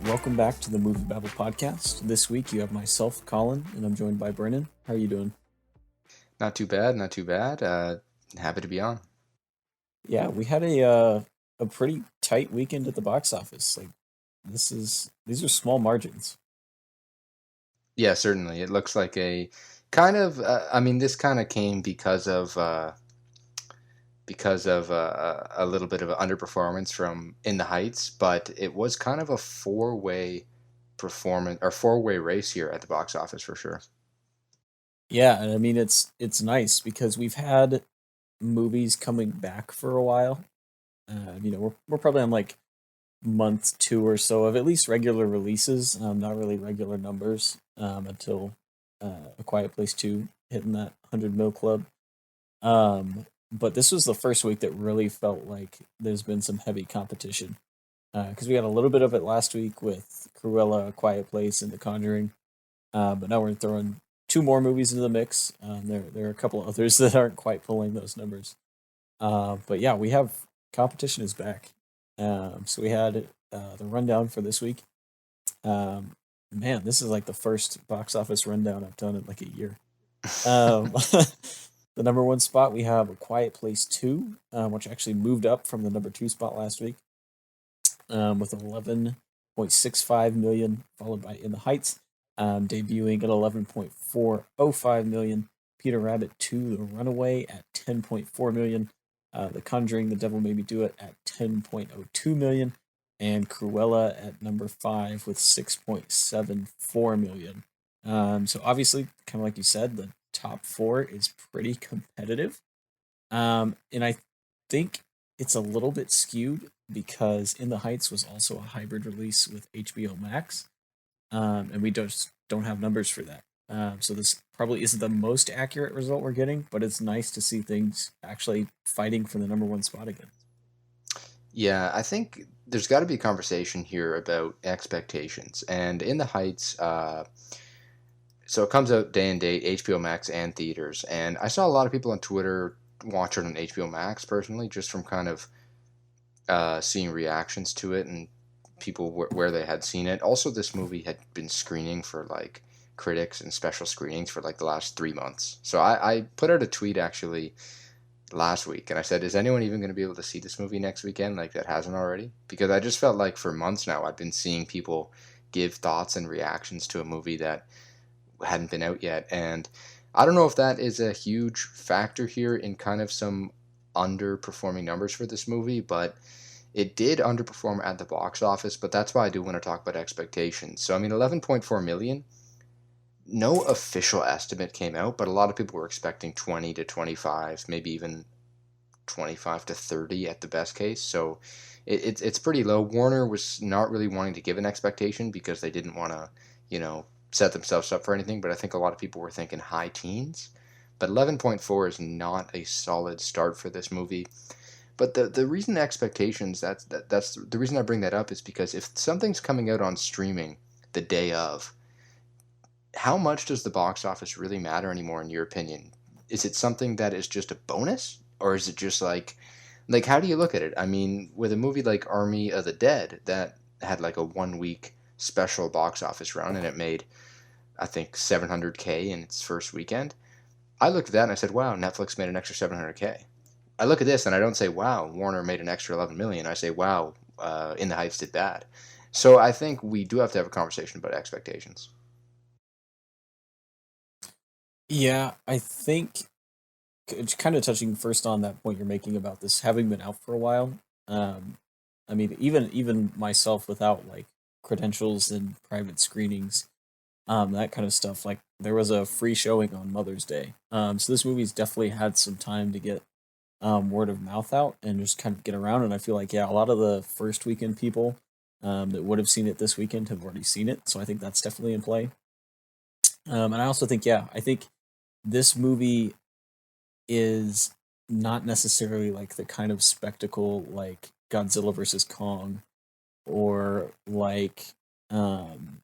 welcome back to the MovieBabble Podcast. This week you have myself, Colin, and I'm joined by Brennan. How are you doing? Not too bad, not too bad. Happy to be on. Yeah, we had a pretty tight weekend at the box office. These are small margins. Yeah, certainly. It looks like a kind of. I mean, this kind of came because of a little bit of an underperformance from In the Heights, but it was kind of a four-way performance or four-way race here at the box office for sure. Yeah, and I mean it's nice because we've had movies coming back for a while. We're probably on like month two or so of at least regular releases, not really regular numbers until A Quiet Place 2 hitting that 100 mil club. But this was the first week that really felt like there's been some heavy competition because we had a little bit of it last week with Cruella, A Quiet Place, and The Conjuring. But now we're throwing two more movies into the mix. There are a couple others that aren't quite pulling those numbers. But yeah, we have competition is back. So we had the rundown for this week. Um, Man, this is like the first box office rundown I've done in like a year. Um, the number one spot we have A Quiet Place 2, which actually moved up from the number two spot last week with 11.65 million, followed by In the Heights, debuting at 11.405 million. Peter Rabbit 2, The Runaway at 10.4 million. The Conjuring, The Devil Made Me Do It at 10.02 million. And Cruella at number 5 with 6.74 million. So obviously, kind of like you said, the top four is pretty competitive. And I think it's a little bit skewed because In the Heights was also a hybrid release with HBO Max, and we don't have numbers for that. So this probably isn't the most accurate result we're getting, but it's nice to see things actually fighting for the number one spot again. Yeah, I think there's got to be a conversation here about expectations. And In the Heights, so it comes out day and date, HBO Max and theaters. And I saw a lot of people on Twitter watch it on HBO Max personally, just from kind of seeing reactions to it and people where they had seen it. Also, this movie had been screening for like critics and special screenings for like the last 3 months. So I put out a tweet actually last week and I said, is anyone even going to be able to see this movie next weekend like that hasn't already? Because I just felt like for months now I've been seeing people give thoughts and reactions to a movie that hadn't been out yet. And I don't know if that is a huge factor here in kind of some underperforming numbers for this movie, but it did underperform at the box office. But that's why I do want to talk about expectations. So, I mean, 11.4 million, no official estimate came out, but a lot of people were expecting 20 to 25, maybe even 25 to 30 at the best case. So it's pretty low. Warner was not really wanting to give an expectation because they didn't want to, set themselves up for anything. But I think a lot of people were thinking high teens. But 11.4 is not a solid start for this movie. But the reason expectations that's the reason I bring that up is because if something's coming out on streaming the day of, how much does the box office really matter anymore in your opinion? Is it something that is just a bonus, or is it just like how do you look at it? I mean, with a movie like Army of the Dead that had like a 1 week special box office run and it made I think 700K in its first weekend. I looked at that and I said, "Wow, Netflix made an extra 700K." I look at this and I don't say, "Wow, Warner made an extra 11 million." I say, "Wow, In the Heights did bad." So I think we do have to have a conversation about expectations. Yeah, I think it's kind of touching first on that point you're making about this having been out for a while. Um, I mean, even myself without like credentials and private screenings, that kind of stuff. Like there was a free showing on Mother's Day. So this movie's definitely had some time to get word of mouth out and just kind of get around. And I feel like yeah, a lot of the first weekend people that would have seen it this weekend have already seen it. So I think that's definitely in play. And I also think yeah, I think this movie is not necessarily like the kind of spectacle like Godzilla versus Kong or like um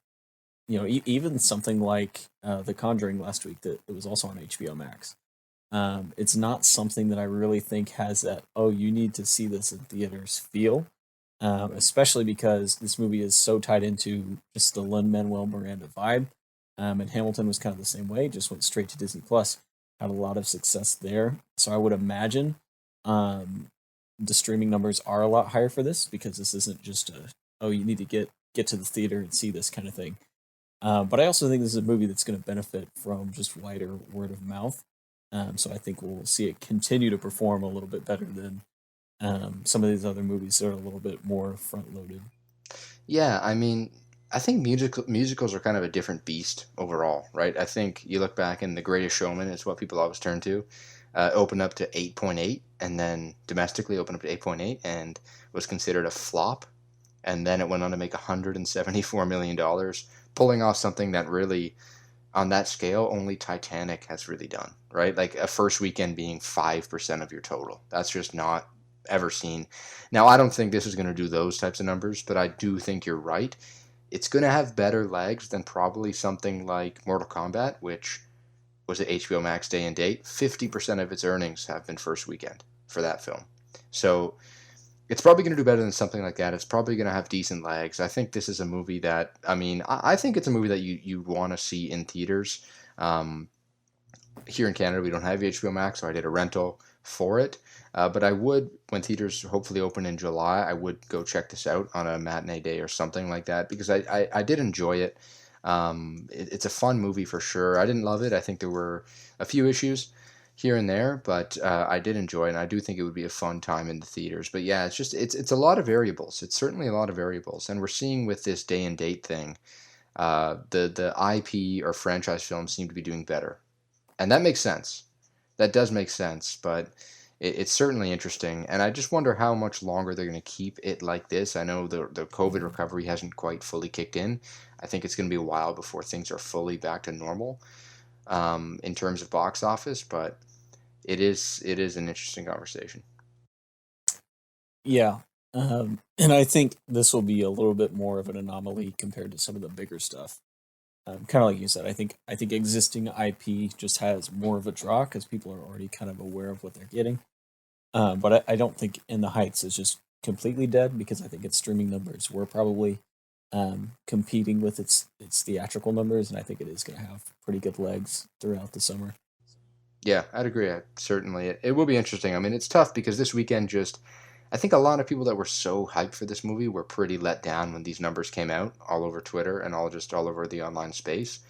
even something like The Conjuring last week that it was also on HBO Max. It's not something that I really think has that, oh, you need to see this in theaters feel. especially because this movie is so tied into just the Lin-Manuel Miranda vibe. And Hamilton was kind of the same way, just went straight to Disney Plus, had a lot of success there. So I would imagine um, the streaming numbers are a lot higher for this because this isn't just a oh you need to get to the theater and see this kind of thing. But I also think this is a movie that's going to benefit from just wider word of mouth. So I think we'll see it continue to perform a little bit better than some of these other movies that are a little bit more front loaded. Yeah, I mean, I think musicals are kind of a different beast overall, right? I think you look back and The Greatest Showman is what people always turn to. Opened up to 8.8, and then domestically opened up to 8.8, and was considered a flop. And then it went on to make $174 million, pulling off something that really, on that scale, only Titanic has really done, right? Like a first weekend being 5% of your total. That's just not ever seen. Now, I don't think this is going to do those types of numbers, but I do think you're right. It's going to have better legs than probably something like Mortal Kombat, which was at HBO Max day and date. 50% of its earnings have been first weekend for that film. So it's probably going to do better than something like that. It's probably going to have decent legs. I think this is a movie that, I mean, I think it's a movie that you want to see in theaters. Um, Here in Canada, we don't have HBO Max, so I did a rental for it. But I would, when theaters hopefully open in July, I would go check this out on a matinee day or something like that because I did enjoy it. It's a fun movie for sure. I didn't love it. I think there were a few issues here and there, but I did enjoy it, and I do think it would be a fun time in the theaters. But yeah, it's a lot of variables. It's certainly a lot of variables, and we're seeing with this day and date thing, the IP or franchise films seem to be doing better, and that makes sense. That does make sense, but it's certainly interesting, and I just wonder how much longer they're going to keep it like this. I know the COVID recovery hasn't quite fully kicked in. I think it's going to be a while before things are fully back to normal in terms of box office, but it is an interesting conversation. Yeah. And I think this will be a little bit more of an anomaly compared to some of the bigger stuff. Kind of like you said, I think existing IP just has more of a draw because people are already kind of aware of what they're getting. But I don't think In the Heights is just completely dead because I think its streaming numbers were probably competing with its theatrical numbers, and I think it is going to have pretty good legs throughout the summer. Yeah, I'd agree. Certainly, it will be interesting. I mean, it's tough because this weekend just, I think a lot of people that were so hyped for this movie were pretty let down when these numbers came out all over Twitter and all over the online space.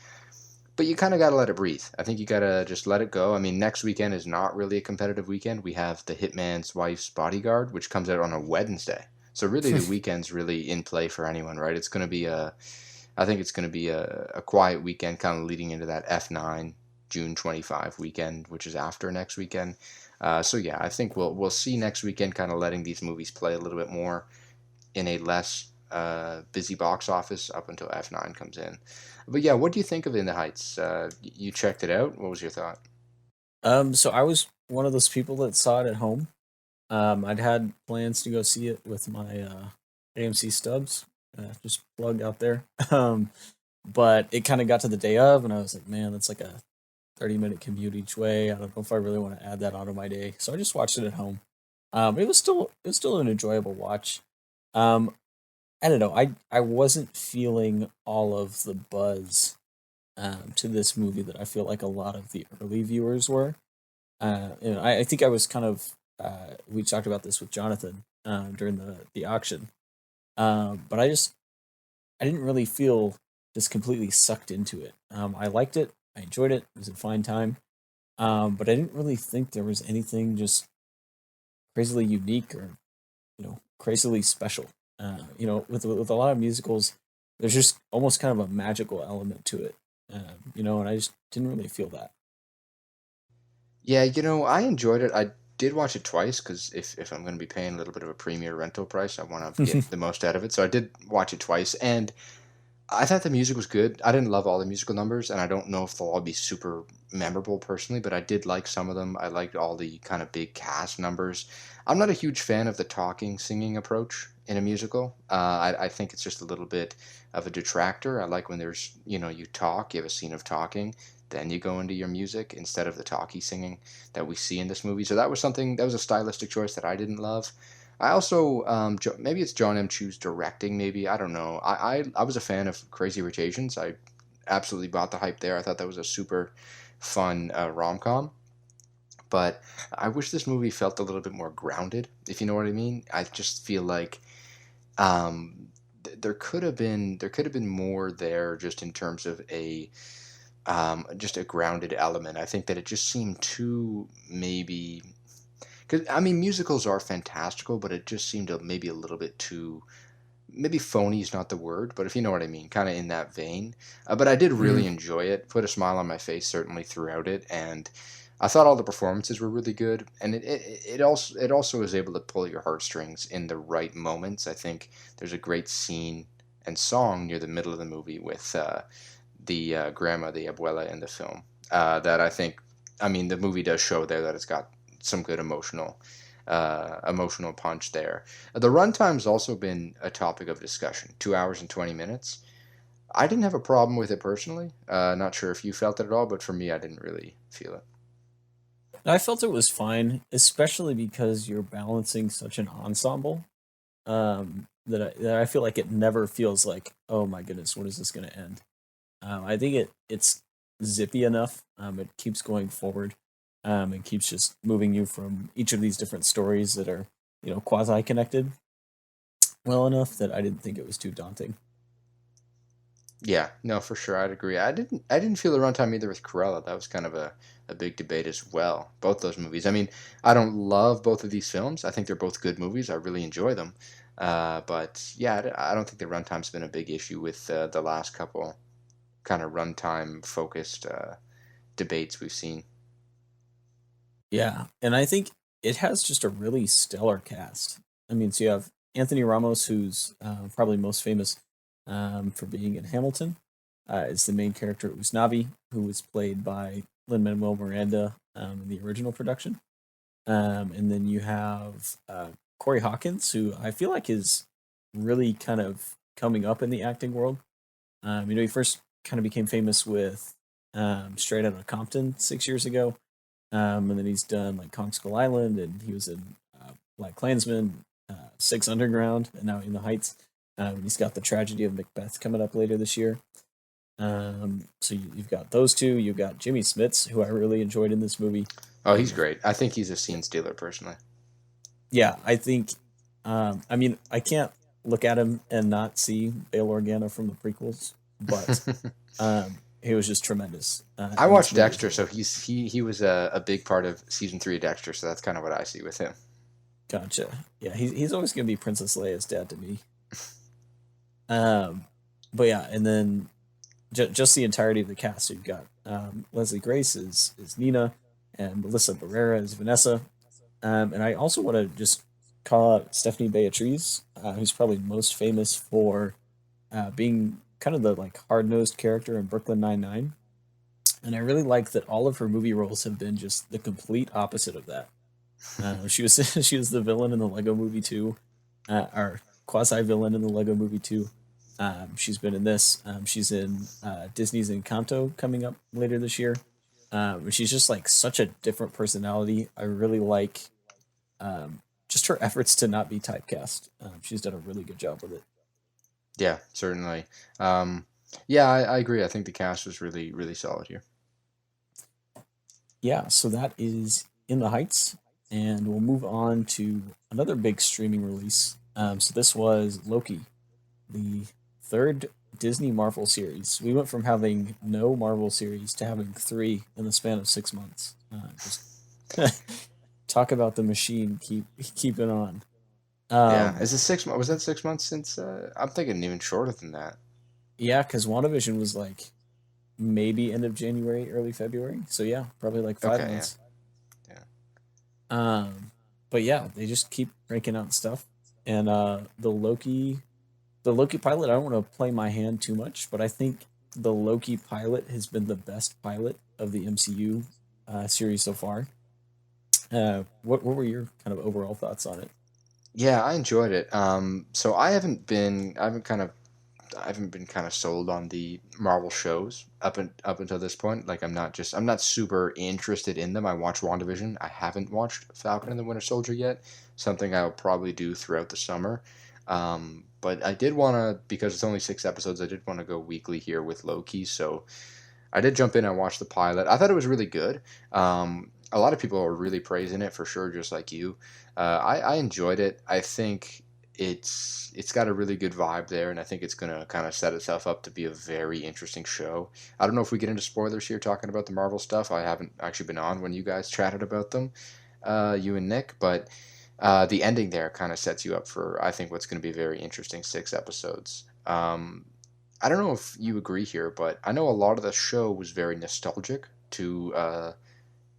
But you kind of got to let it breathe. I think you got to just let it go. I mean, next weekend is not really a competitive weekend. We have The Hitman's Wife's Bodyguard, which comes out on a Wednesday. So really, the weekend's really in play for anyone, right? It's going to be I think it's going to be a quiet weekend, kind of leading into that F9 June 25 weekend, which is after next weekend. So yeah, I think we'll see next weekend, kind of letting these movies play a little bit more in a less busy box office up until F9 comes in. But yeah, what do you think of In the Heights? You checked it out. What was your thought? So I was one of those people that saw it at home. I'd had plans to go see it with my AMC stubs, just plugged out there. But it kind of got to the day of, and I was like, man, that's like a 30-minute commute each way. I don't know if I really want to add that onto my day. So I just watched it at home. It was still an enjoyable watch. Um, I don't know. I wasn't feeling all of the buzz to this movie that I feel like a lot of the early viewers were. I think I was kind of we talked about this with Jonathan during the auction. But I didn't really feel just completely sucked into it. I liked it. I enjoyed it. It was a fine time. But I didn't really think there was anything just crazily unique or crazily special. With a lot of musicals, there's just almost kind of a magical element to it. And I just didn't really feel that. Yeah, I enjoyed it. I did watch it twice because if I'm going to be paying a little bit of a premier rental price, I want to get the most out of it. So I did watch it twice, and I thought the music was good. I didn't love all the musical numbers, and I don't know if they'll all be super memorable personally, but I did like some of them. I liked all the kind of big cast numbers. I'm not a huge fan of the talking, singing approach in a musical. I think it's just a little bit of a detractor. I like when you talk, you have a scene of talking, then you go into your music instead of the talky singing that we see in this movie. So that was a stylistic choice that I didn't love. I also maybe it's John M. Chu's directing. Maybe I don't know. I was a fan of Crazy Rich Asians. I absolutely bought the hype there. I thought that was a super fun rom com. But I wish this movie felt a little bit more grounded, if you know what I mean. I just feel like there could have been more there, just in terms of a just a grounded element. I think that it just seemed too, maybe, because I mean musicals are fantastical, but it just seemed maybe a little bit too, maybe phony is not the word, but if you know what I mean, kind of in that vein. But I did Mhm. really enjoy it. Put a smile on my face certainly throughout it, and I thought all the performances were really good, and it also was able to pull your heartstrings in the right moments. I think there's a great scene and song near the middle of the movie with the grandma, the abuela in the film. That I think, I mean, the movie does show there that it's got some good emotional punch there. The runtime's also been a topic of discussion. 2 hours and 20 minutes. I didn't have a problem with it personally. Not sure if you felt it at all, but for me, I didn't really feel it. I felt it was fine, especially because you're balancing such an ensemble. That I feel like it never feels like, oh my goodness, what is this going to end? I think it's zippy enough. It keeps going forward. It keeps just moving you from each of these different stories that are, quasi connected well enough that I didn't think it was too daunting. Yeah, no, for sure, I'd agree. I didn't feel the runtime either with Cruella. That was kind of a big debate as well. Both those movies. I mean, I don't love both of these films. I think they're both good movies. I really enjoy them. But yeah, I don't think the runtime's been a big issue with the last couple kind of runtime focused debates we've seen. Yeah, and I think it has just a really stellar cast. I mean, so you have Anthony Ramos, who's probably most famous for being in Hamilton. Is the main character Usnavi, who was played by Lin-Manuel Miranda in the original production. And then you have Corey Hawkins, who I feel like is really kind of coming up in the acting world. He first kind of became famous with Straight Outta Compton 6 years ago, and then he's done like Kong Skull Island, and he was in Black Klansman, Six Underground, and now In the Heights. He's got The Tragedy of Macbeth coming up later this year. So you've got those two. You've got Jimmy Smits, who I really enjoyed in this movie. Oh, he's Is great. I think he's a scene stealer personally. Yeah, I think. I mean, I can't look at him and not see Bail Organa from the prequels, but he was just tremendous I in this watched movie as Dexter, well. so he was a big part of season 3 of Dexter, so that's kind of what I see with him. Gotcha. Yeah, he's always gonna be Princess Leia's dad to me. Um, but yeah, and then just the entirety of the cast. So you've got Leslie Grace is Nina, and Melissa Barrera is Vanessa. And I also want to just call out Stephanie Beatriz, who's probably most famous for being kind of the like hard nosed character in Brooklyn Nine Nine. And I really like that all of her movie roles have been just the complete opposite of that. She was she was the villain in the Lego Movie 2, or quasi villain in the Lego Movie 2. She's been in this. She's in Disney's Encanto coming up later this year. She's just like such a different personality. I really like just her efforts to not be typecast. She's done a really good job with it. Yeah, certainly. Um, yeah, I agree. I think the cast was really, really solid here. Yeah, so that is In the Heights, and we'll move on to another big streaming release. So this was Loki, the third Disney Marvel series. We went from having no Marvel series to having three in the span of 6 months. Just talk about the machine. Keep it on. Yeah, Um, is it 6 months? Was that 6 months since? I'm thinking even shorter than that. yeah, because WandaVision was like maybe end of January, early February. So yeah, probably like five Okay, yeah, months. yeah, Um, but yeah, they just keep cranking out stuff. And the Loki pilot, I don't want to play my hand too much, but I think the Loki pilot has been the best pilot of the MCU series so far. What were your kind of overall thoughts on it? yeah. I enjoyed it. So I haven't kind of I haven't been kind of sold on the Marvel shows up until this point. Like I'm not super interested in them. I watched WandaVision. I haven't watched Falcon and the Winter Soldier yet. Something I'll probably do throughout the summer. But I did want to, because it's only 6 episodes, I did want to go weekly here with Loki. So I did jump in and watch the pilot. I thought it was really good. A lot of people are really praising it for sure, just like you. I enjoyed it. I think it's got a really good vibe there, and I think it's gonna kind of set itself up to be a very interesting show. I don't know if we get into spoilers here talking about the Marvel stuff. I haven't actually been on when you guys chatted about them, you and Nick, but the ending there kind of sets you up for, I think, what's going to be very interesting 6 episodes. I don't know if you agree here, but I know a lot of the show was very nostalgic to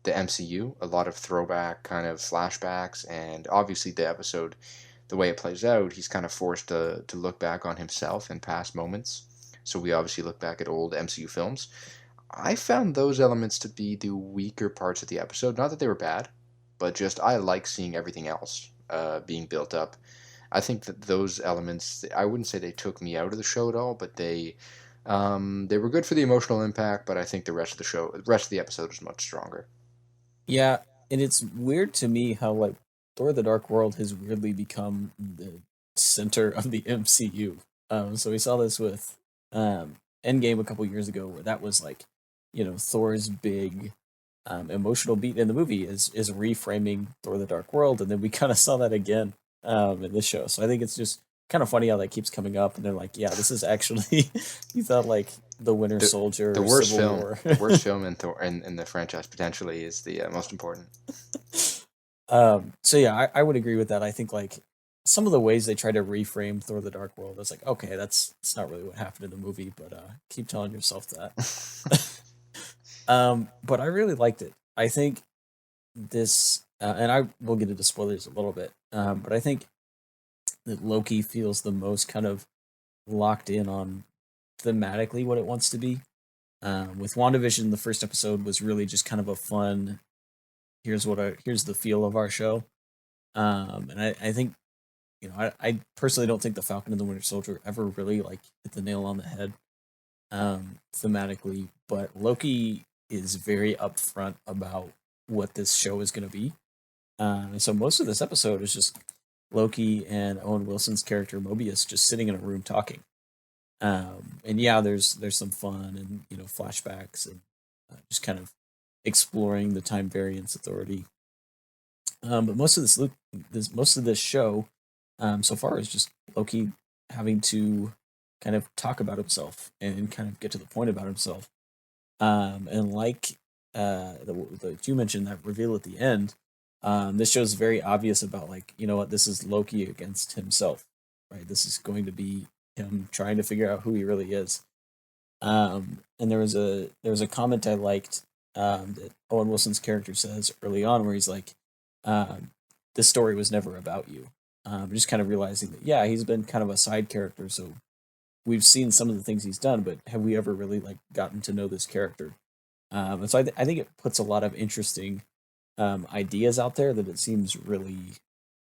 the MCU, a lot of throwback kind of flashbacks, and obviously the episode, the way it plays out, he's kind of forced to look back on himself in past moments. So we obviously look back at old MCU films. I found those elements to be the weaker parts of the episode. Not that they were bad, but just I like seeing everything else being built up. I think that those elements, I wouldn't say they took me out of the show at all, but they were good for the emotional impact. But I think the rest of the episode is much stronger. Yeah, and it's weird to me how like Thor: The Dark World has weirdly become the center of the MCU. So we saw this with Endgame a couple years ago, where that was like, Thor's big emotional beat in the movie is reframing Thor: The Dark World, and then we kind of saw that again in this show. So I think it's just kind of funny how that keeps coming up, and they're like, yeah, this is actually you thought like the Winter The Soldier the or worst Civil film, War. the worst film in Thor in the franchise potentially is the most important. So yeah, I would agree with that. I think like some of the ways they try to reframe Thor: The Dark World, it's like, okay, that's not really what happened in the movie, but keep telling yourself that. But I really liked it. I think this, and I will get into spoilers a little bit, but I think that Loki feels the most kind of locked in on thematically what it wants to be. With WandaVision, the first episode was really just kind of a fun. Here's the feel of our show. And I think I personally don't think the Falcon and the Winter Soldier ever really like hit the nail on the head thematically, but Loki is very upfront about what this show is going to be. And so most of this episode is just Loki and Owen Wilson's character Mobius just sitting in a room talking. And yeah, there's some fun and flashbacks and just kind of exploring the time variance authority. But most of this show so far is just Loki having to kind of talk about himself and kind of get to the point about himself. And like the you mentioned that reveal at the end, this show is very obvious about like, what, this is Loki against himself, right? This is going to be him trying to figure out who he really is. And there was a comment I liked that Owen Wilson's character says early on, where he's like, um, "This story was never about you." Just kind of realizing that, yeah, he's been kind of a side character, so we've seen some of the things he's done, but have we ever really like gotten to know this character? And so I think it puts a lot of interesting ideas out there that it seems really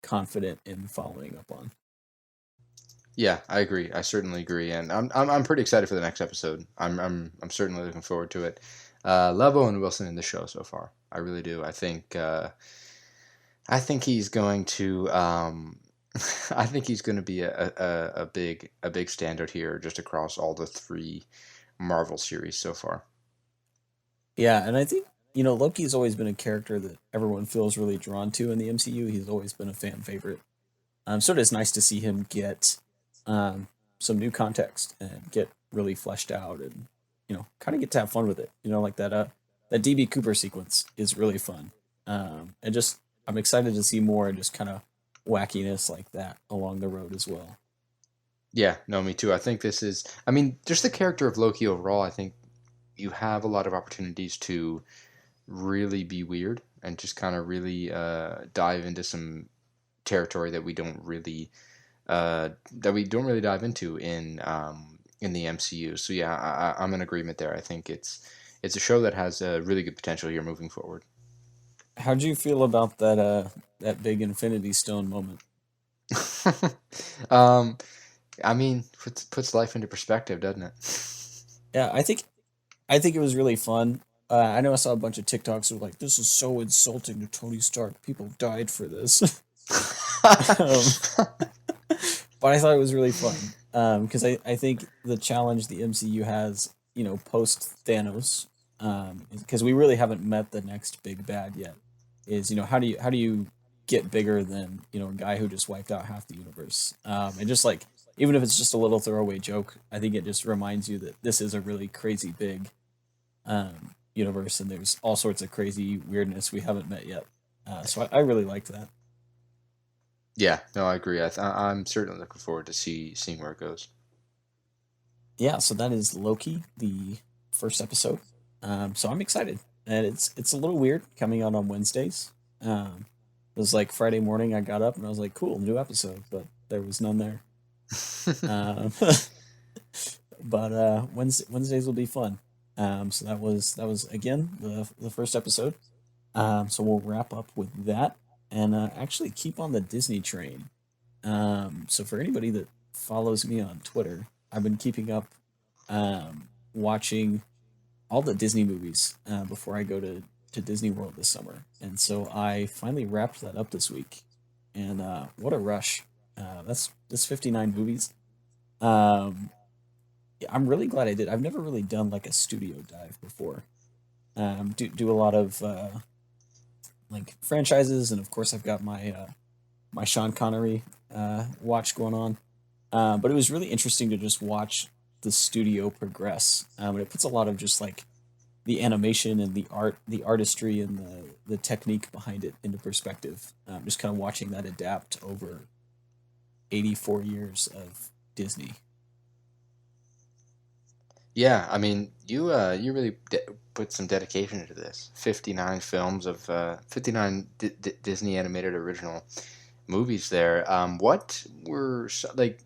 confident in following up on. Yeah, I agree. I certainly agree, and I'm pretty excited for the next episode. I'm certainly looking forward to it. Love Owen Wilson in the show so far. I really do. I think he's going to I think he's going to be a big standout here just across all the three Marvel series so far. Yeah, and I think Loki's always been a character that everyone feels really drawn to in the MCU. He's always been a fan favorite. So it is nice to see him get um, some new context and get really fleshed out, and kind of get to have fun with it. Like that DB Cooper sequence is really fun. And just I'm excited to see more and just kind of wackiness like that along the road as well. Yeah, no, me too. I think this is, I mean, just the character of Loki overall, I think you have a lot of opportunities to really be weird and just kind of really dive into some territory that we don't really dive into in the MCU. So yeah, I'm in agreement there. I think it's a show that has a really good potential here moving forward. How do you feel about that big Infinity Stone moment? um, I mean, puts life into perspective, doesn't it? Yeah, I think it was really fun. I know I saw a bunch of TikToks that were like, "This is so insulting to Tony Stark. People died for this." um, but I thought it was really fun because I think the challenge the MCU has, post Thanos, because we really haven't met the next big bad yet, is how do you get bigger than a guy who just wiped out half the universe, and just like even if it's just a little throwaway joke, I think it just reminds you that this is a really crazy big universe, and there's all sorts of crazy weirdness we haven't met yet. So I really liked that. Yeah, no, I agree. I'm certainly looking forward to seeing where it goes. Yeah, so that is Loki, the first episode. So I'm excited, and it's a little weird coming out on Wednesdays. It was like Friday morning. I got up and I was like, "Cool, new episode," but there was none there. Um, but Wednesdays will be fun. So that was again the first episode. So we'll wrap up with that and actually keep on the Disney train. So for anybody that follows me on Twitter, I've been keeping up watching all the Disney movies before I go to Disney World this summer. And so I finally wrapped that up this week. And what a rush. That's 59 movies. Um, yeah, I'm really glad I did. I've never really done like a studio dive before. Do a lot of like franchises, and of course I've got my Sean Connery watch going on. But it was really interesting to just watch the studio progress. And it puts a lot of just like the animation and the artistry, and the technique behind it into perspective. Just kind of watching that adapt over 84 years of Disney. Yeah, I mean, you really put some dedication into this. 59 films of 59 Disney animated original movies there. What were like?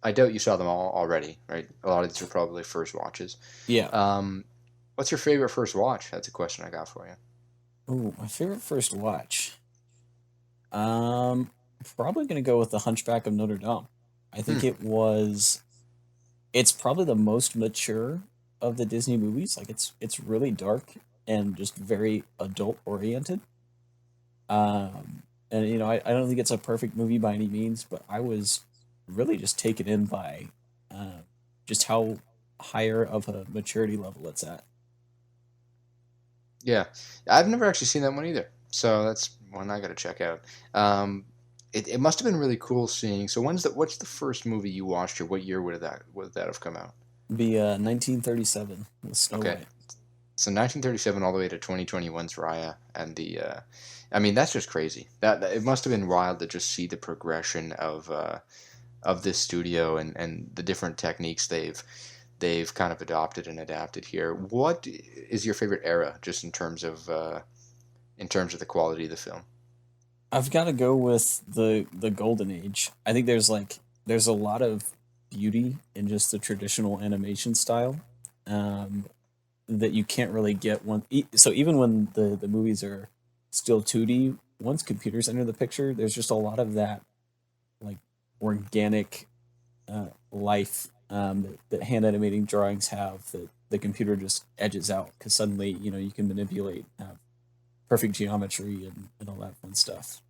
I doubt you saw them all already, right? A lot of these are probably first watches. Yeah. Um, what's your favorite first watch? That's a question I got for you. Oh, my favorite first watch. Um, Probably gonna go with the Hunchback of Notre Dame. I think Hmm. it's probably the most mature of the Disney movies. Like it's really dark and just very adult oriented. And I don't think it's a perfect movie by any means, but I was really just taken in by uh, just how higher of a maturity level it's at. Yeah, I've never actually seen that one either, so that's one I got to check out. Um, it must have been really cool seeing. So what's the first movie you watched, or what year would that have come out? Be 1937 with Snow Okay, White. so 1937 all the way to 2021's Raya, and I mean that's just crazy. That it must have been wild to just see the progression of this studio, and the different techniques they've kind of adopted and adapted here. What is your favorite era, just in terms of the quality of the film? I've got to go with the golden age. I think there's a lot of beauty in just the traditional animation style, um, that you can't really get so even when the movies are still 2D, once computers enter the picture, there's just a lot of that like organic life, that hand animating drawings have, that the computer just edges out because suddenly you can manipulate, have perfect geometry, and all that fun stuff.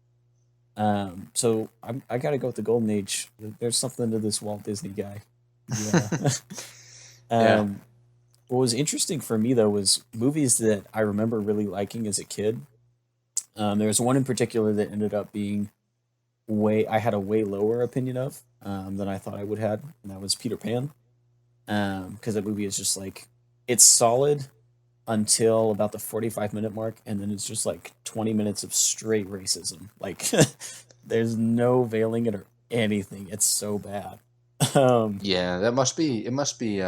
So I got to go with the golden age. There's something to this Walt Disney guy. Yeah. Yeah. um, what was interesting for me though was movies that I remember really liking as a kid. There was one in particular that ended up being way I had a way lower opinion of, than I thought I would had, and that was Peter Pan. Because that movie is just like it's solid until about the 45-minute mark, and then it's just like 20 minutes of straight racism. Like there's no veiling it or anything. It's so bad. Um, Yeah, that must be. It must be.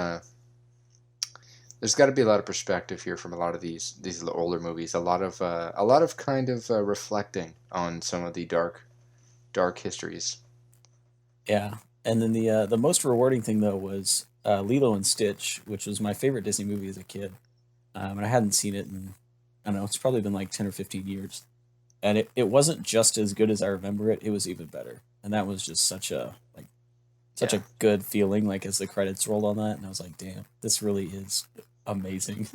There's got to be a lot of perspective here from a lot of these older movies. A lot of kind of reflecting on some of the dark histories. yeah. And then the most rewarding thing though was Lilo and Stitch, which was my favorite Disney movie as a kid. And I hadn't seen it in, I don't know, it's probably been like 10 or 15 years. And it wasn't just as good as I remember it, it was even better. And that was just such a like such Yeah. a good feeling, like as the credits rolled on that, and I was like, damn, this really is amazing.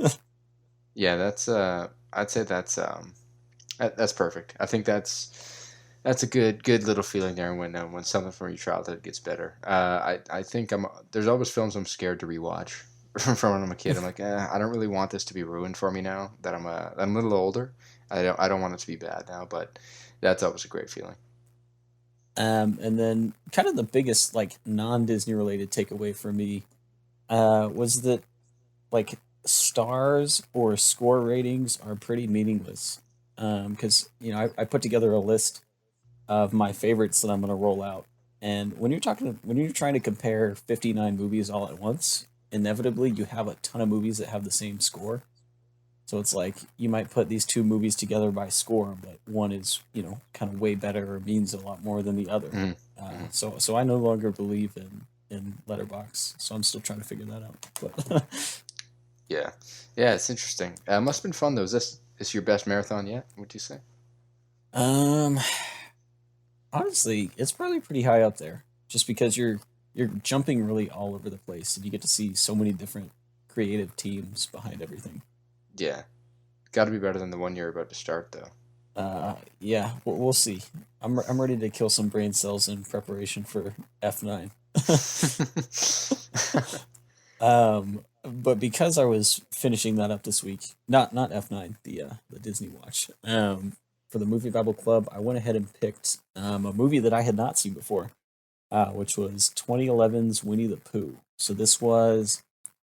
Yeah, that's I'd say that's perfect. I think that's a good little feeling there when something from your childhood gets better. I think there's always films I'm scared to rewatch from when I'm a kid. I'm like, I don't really want this to be ruined for me now that I'm a little older. I don't want it to be bad now, but that's always a great feeling. And then kind of the biggest like non-Disney related takeaway for me was that like stars or score ratings are pretty meaningless. Because I put together a list of my favorites that I'm going to roll out, and when you're trying to compare 59 movies all at once, inevitably you have a ton of movies that have the same score. So it's like you might put these two movies together by score, but one is kind of way better or means a lot more than the other. Hmm. Hmm. So I no longer believe in letterbox. So I'm still trying to figure that out. But Yeah, yeah, it's interesting. Must have been fun though. Is this your best marathon yet? Would you say? um, honestly, it's probably pretty high up there, just because you're jumping really all over the place, and you get to see so many different creative teams behind everything. Yeah, got to be better than the one you're about to start though. Yeah, we'll see. I'm ready to kill some brain cells in preparation for F9. But because I was finishing that up this week, not F9, the Disney Watch. For the Movie Babble Club, I went ahead and picked a movie that I had not seen before, which was 2011's Winnie the Pooh. So this was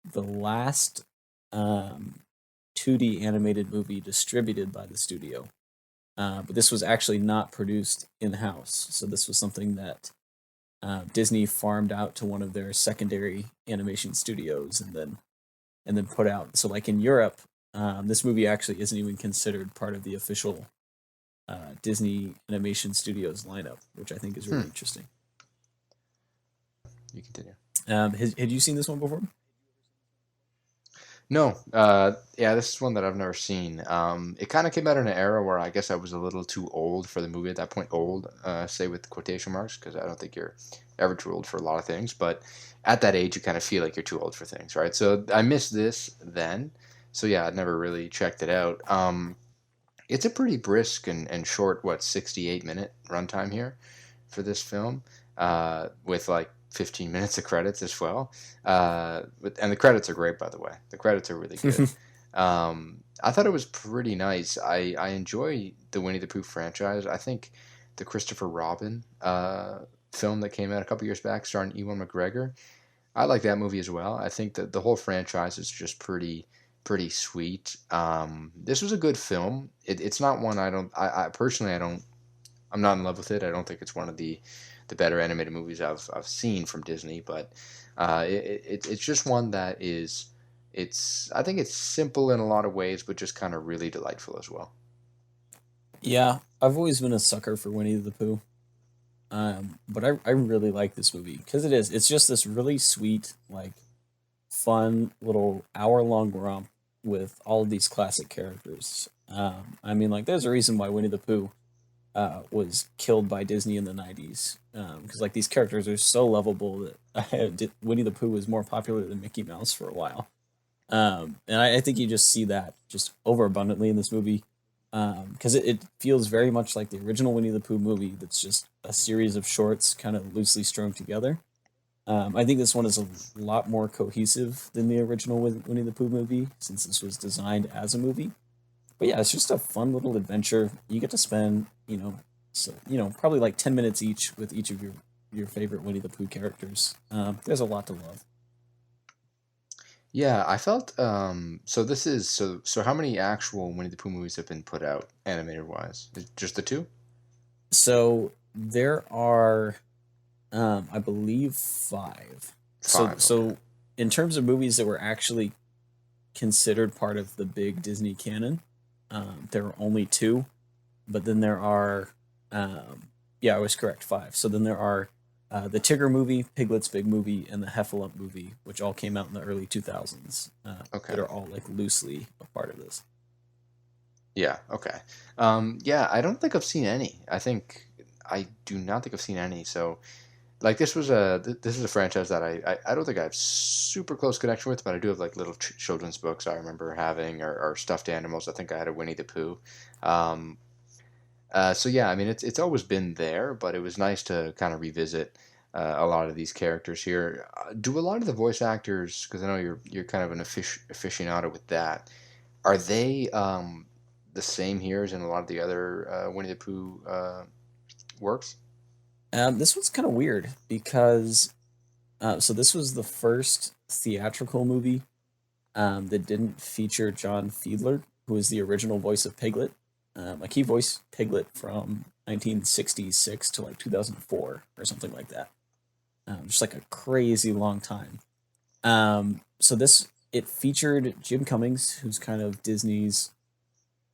the last um, 2D animated movie distributed by the studio. But this was actually not produced in house. So this was something that Disney farmed out to one of their secondary animation studios, and then put out. So like in Europe, this movie actually isn't even considered part of the official Disney Animation Studios lineup, which I think is really Hmm. interesting. You continue. Had you seen this one before? No, yeah, this is one that I've never seen. It kind of came out in an era where I guess I was a little too old for the movie at that point. Old, say with quotation marks, because I don't think you're ever too old for a lot of things. But at that age, you kind of feel like you're too old for things, right? So I missed this then. So yeah, I'd never really checked it out. It's a pretty brisk and short, 68-minute runtime here for this film, with like 15 minutes of credits as well. And the credits are great, by the way. The credits are really good. I thought it was pretty nice. I enjoy the Winnie the Pooh franchise. I think the Christopher Robin film that came out a couple years back, starring Ewan McGregor, I like that movie as well. I think that the whole franchise is just pretty sweet. This was a good film. It's not one I personally I don't I'm not in love with it. I don't think it's one of the better animated movies I've seen from Disney, but it's just one that is it's I think it's simple in a lot of ways, but just kind of really delightful as well. Yeah, I've always been a sucker for Winnie the Pooh. But I really like this movie because it's just this really sweet, like fun little hour-long romp with all of these classic characters. I mean, like, there's a reason why Winnie the Pooh was killed by Disney in the '90s, because like these characters are so lovable that Winnie the Pooh was more popular than Mickey Mouse for a while. And I think you just see that just overabundantly in this movie, because it feels very much like the original Winnie the Pooh movie. That's just a series of shorts, kind of loosely strung together. I think this one is a lot more cohesive than the original Winnie the Pooh movie, since this was designed as a movie. But yeah, it's just a fun little adventure. You get to spend, probably like 10 minutes each with each of your favorite Winnie the Pooh characters. There's a lot to love. Yeah, I felt so this is so how many actual Winnie the Pooh movies have been put out animated wise? Just the two? So there are, I believe, five. So Five, okay. so in terms of movies that were actually considered part of the big Disney canon, there are only two. But then there are, yeah, I was correct, five. So then there are the Tigger movie, Piglet's Big Movie, and the Heffalump movie, which all came out in the early 2000s, that Okay. are all like loosely a part of this. Yeah, okay. Yeah, I don't think I've seen any. I do not think I've seen any. So Like this is a franchise that I don't think I have super close connection with, but I do have like little children's books I remember having, or stuffed animals. I think I had a Winnie the Pooh. Um, so yeah, I mean it's always been there, but it was nice to kind of revisit a lot of these characters here. Do a lot of the voice actors, because I know you're kind of an aficionado with that, are they the same here as in a lot of the other Winnie the Pooh works? This one's kind of weird because so this was the first theatrical movie that didn't feature John Fiedler, who was the original voice of Piglet. Like he voiced Piglet from 1966 to like 2004 or something like that. Just like a crazy long time. So this it featured Jim Cummings, who's kind of Disney's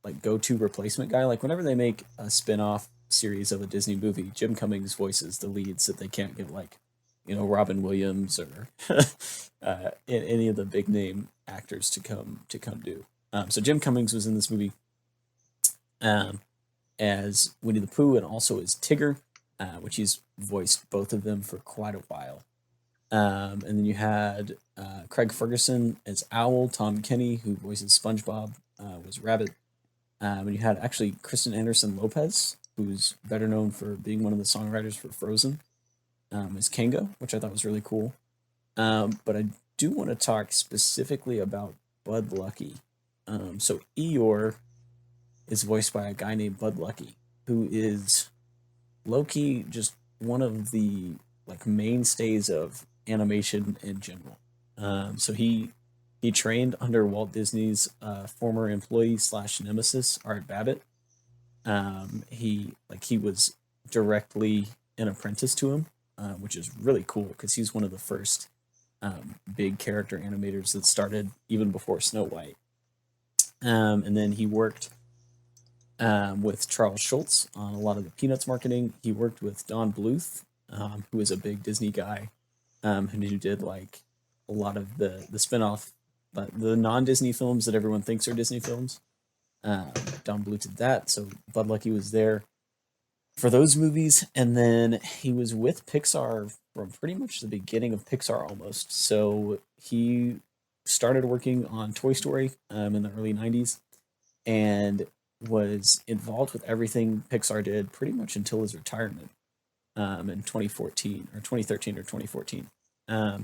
like go-to replacement guy. Like whenever they make a spin-off series of a Disney movie, Jim Cummings voices the leads that they can't get like, Robin Williams or any of the big name actors to come do. So Jim Cummings was in this movie um, as Winnie the Pooh and also as Tigger, which he's voiced both of them for quite a while. And then you had Craig Ferguson as Owl, Tom Kenny, who voices SpongeBob, was Rabbit. And you had actually Kristen Anderson Lopez, who's better known for being one of the songwriters for Frozen, as Kango, which I thought was really cool. But I do want to talk specifically about Bud Luckey. So Eeyore is voiced by a guy named Bud Luckey, who is Loki, just one of the like mainstays of animation in general. So he trained under Walt Disney's former employee slash nemesis Art Babbitt. He was directly an apprentice to him, which is really cool because he's one of the first big character animators that started even before Snow White. And then he worked with Charles Schultz on a lot of the Peanuts marketing. He worked with Don Bluth, who is a big Disney guy, who did like a lot of the spinoff, but the non-Disney films that everyone thinks are Disney films. Don Bluth did that, so Bud Luckey was there for those movies, and then he was with Pixar from pretty much the beginning of Pixar almost. So he started working on Toy Story in the early '90s, and was involved with everything Pixar did pretty much until his retirement in 2014 or 2013 or 2014.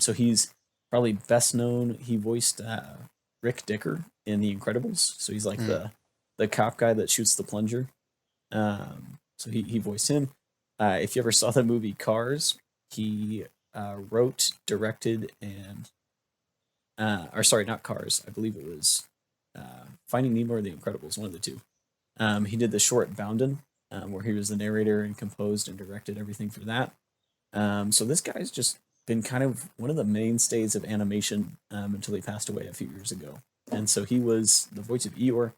So he's probably best known. He voiced Rick Dicker in The Incredibles. So he's like Mm. the cop guy that shoots the plunger. So he voiced him. If you ever saw the movie Cars, he wrote, directed, and or sorry, not Cars. I believe it was Finding Nemo or The Incredibles, one of the two. He did the short Bounden, where he was the narrator and composed and directed everything for that. So this guy's just been kind of one of the mainstays of animation until he passed away a few years ago. And so he was the voice of Eeyore,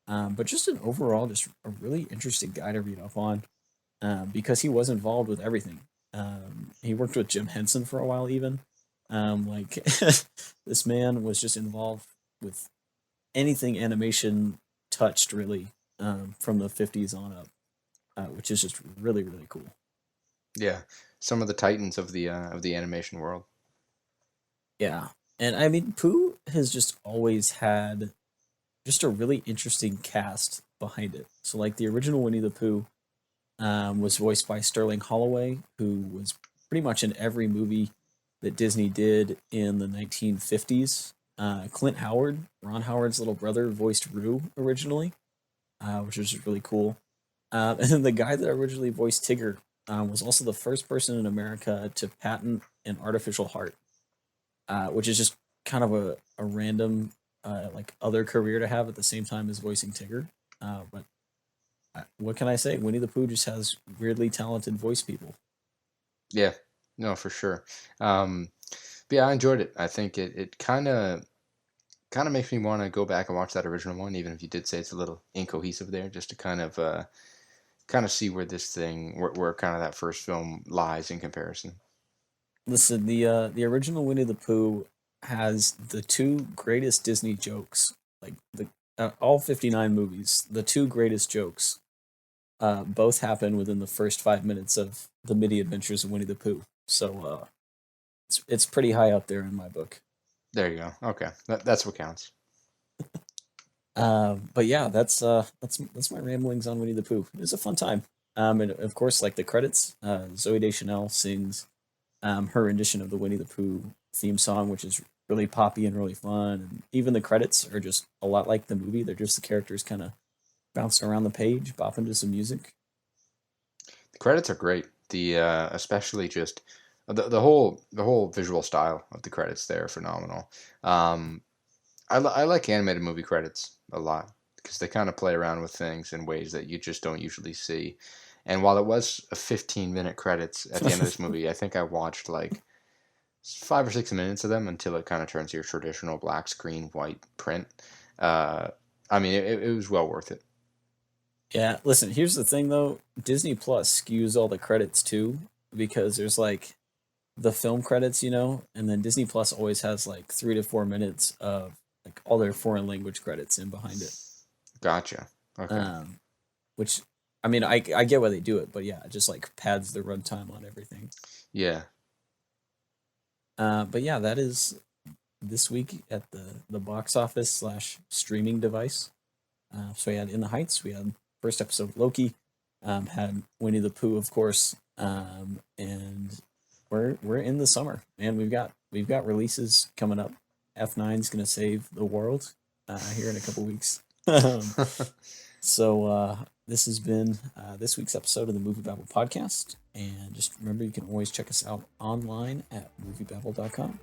but just an overall, just a really interesting guy to read up on because he was involved with everything. He worked with Jim Henson for a while, even. Like this man was just involved with anything animation touched, really, from the '50s on up, which is just really, really cool. Yeah, some of the titans of the animation world. Yeah, and I mean, Pooh has just always had just a really interesting cast behind it. So, like the original Winnie the Pooh was voiced by Sterling Holloway, who was pretty much in every movie that Disney did in the 1950s. Clint Howard, Ron Howard's little brother, voiced Roo originally, which was really cool. And then the guy that originally voiced Tigger was also the first person in America to patent an artificial heart, which is just kind of a random like other career to have at the same time as voicing Tigger. But what can I say? Winnie the Pooh just has weirdly talented voice people. Yeah, no, for sure. Um, but yeah, I enjoyed it. I think it kind of makes me want to go back and watch that original one, even if you did say it's a little incohesive there, just to kind of see where this thing where kind of that first film lies in comparison. Listen, the original Winnie the Pooh has the two greatest Disney jokes, like the all 59 movies. The two greatest jokes both happen within the first 5 minutes of the midi adventures of Winnie the Pooh. So it's pretty high up there in my book. There you go. Okay, that's what counts. But yeah, that's my ramblings on Winnie the Pooh. It was a fun time. And of course, like the credits, Zoe Deschanel sings her rendition of the Winnie the Pooh theme song, which is really poppy and really fun. And even the credits are just a lot like the movie. They're just the characters kind of bouncing around the page, bopping to some music. The credits are great. The especially just the whole visual style of the credits there are phenomenal. Um, I like animated movie credits a lot because they kind of play around with things in ways that you just don't usually see. And while it was a 15-minute credits at the end of this movie, I think I watched like 5 or 6 minutes of them until it kind of turns to your traditional black screen white print. Uh, I mean, it was well worth it. Yeah, listen, here's the thing though. Disney Plus skews all the credits too, because there's like the film credits, and then Disney Plus always has like 3 to 4 minutes of like all their foreign language credits in behind it. Gotcha. Okay. Um, which I mean, I get why they do it, but yeah, it just like pads the runtime on everything. Yeah. But yeah, that is this week at the box office slash streaming device. So we had In the Heights, we had first episode of Loki, had Winnie the Pooh, of course, and we're in the summer, and we've got releases coming up. F9's gonna save the world here in a couple weeks. So this has been this week's episode of the MovieBabble Podcast, and just remember you can always check us out online at moviebabble.com.